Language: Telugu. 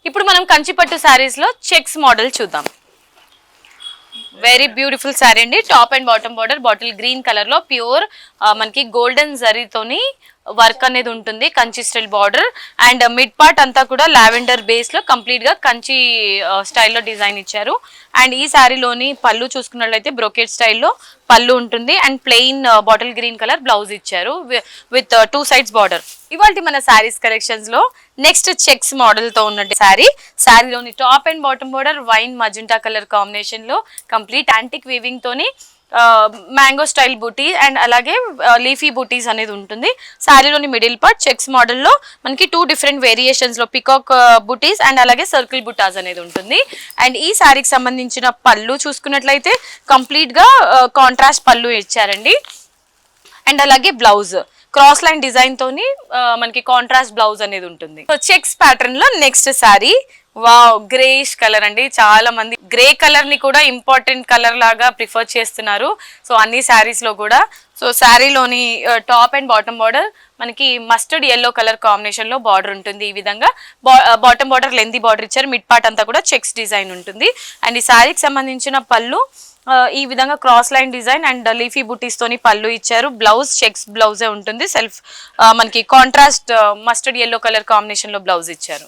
ఇప్పుడు మనం కంచిపట్టు శారీస్ లో చెక్స్ మోడల్ చూద్దాం. వెరీ బ్యూటిఫుల్ శారీ అండి. Top and bottom border bottle green colour లో ప్యూర్ మనకి గోల్డెన్ జరీతోని వర్క్ అనేది ఉంటుంది. Kanchi style border and mid part అంతా కూడా లావెండర్ బేస్ లో కంప్లీట్ గా కంచి స్టైల్లో డిజైన్ ఇచ్చారు. అండ్ ఈ శారీలోని పళ్ళు చూసుకున్నట్లయితే బ్రోకెట్ స్టైల్లో పళ్ళు ఉంటుంది and plain bottle green colour blouse ఇచ్చారు విత్ 2 సైడ్స్ బార్డర్. ఇవాళ మన శారీస్ కలెక్షన్స్ లో నెక్స్ట్ చెక్స్ మోడల్ తో ఉన్న శారీలోని top and bottom border wine magenta colour combination లో కంప్లీట్ యాంటిక్ వీవింగ్ తోని మ్యాంగో స్టైల్ బూటీ అండ్ అలాగే లీఫీ బూటీస్ అనేది ఉంటుంది. శారీలోని మిడిల్ పార్ట్ చెక్స్ మోడల్లో మనకి 2 డిఫరెంట్ వేరియేషన్స్ లో పికాక్ బూటీస్ అండ్ అలాగే సర్కిల్ బుటాస్ అనేది ఉంటుంది. అండ్ ఈ శారీకి సంబంధించిన పళ్ళు చూసుకున్నట్లయితే కంప్లీట్ గా కాంట్రాస్ట్ పళ్ళు ఇచ్చారండి. అండ్ అలాగే బ్లౌజ్ క్రాస్ లైన్ డిజైన్ తోని మనకి కాంట్రాస్ట్ బ్లౌజ్ అనేది ఉంటుంది. సో చెక్స్ ప్యాటర్న్ లో next sari wow greyish colour అండి. చాలా మంది గ్రే కలర్ ని కూడా ఇంపార్టెంట్ కలర్ లాగా ప్రిఫర్ చేస్తున్నారు. సో అన్ని శారీస్ లో కూడా సో శారీలోని టాప్ అండ్ బాటమ్ బార్డర్ మనకి మస్టర్డ్ ఎల్లో కలర్ కాంబినేషన్ లో బార్డర్ ఉంటుంది. ఈ విధంగా బాటమ్ బార్డర్ లెంతీ బార్డర్ ఇచ్చారు. మిడ్ పార్ట్ అంతా కూడా చెక్స్ డిజైన్ ఉంటుంది. అండ్ ఈ శారీకి సంబంధించిన పళ్ళు ఈ విధంగా cross line design and leafy బుటీస్ తోని పళ్ళు ఇచ్చారు. బ్లౌజ్ చెక్స్ బ్లౌజే ఉంటుంది. సెల్ఫ్ మనకి contrast mustard yellow colour combination లో బ్లౌజ్ ఇచ్చారు.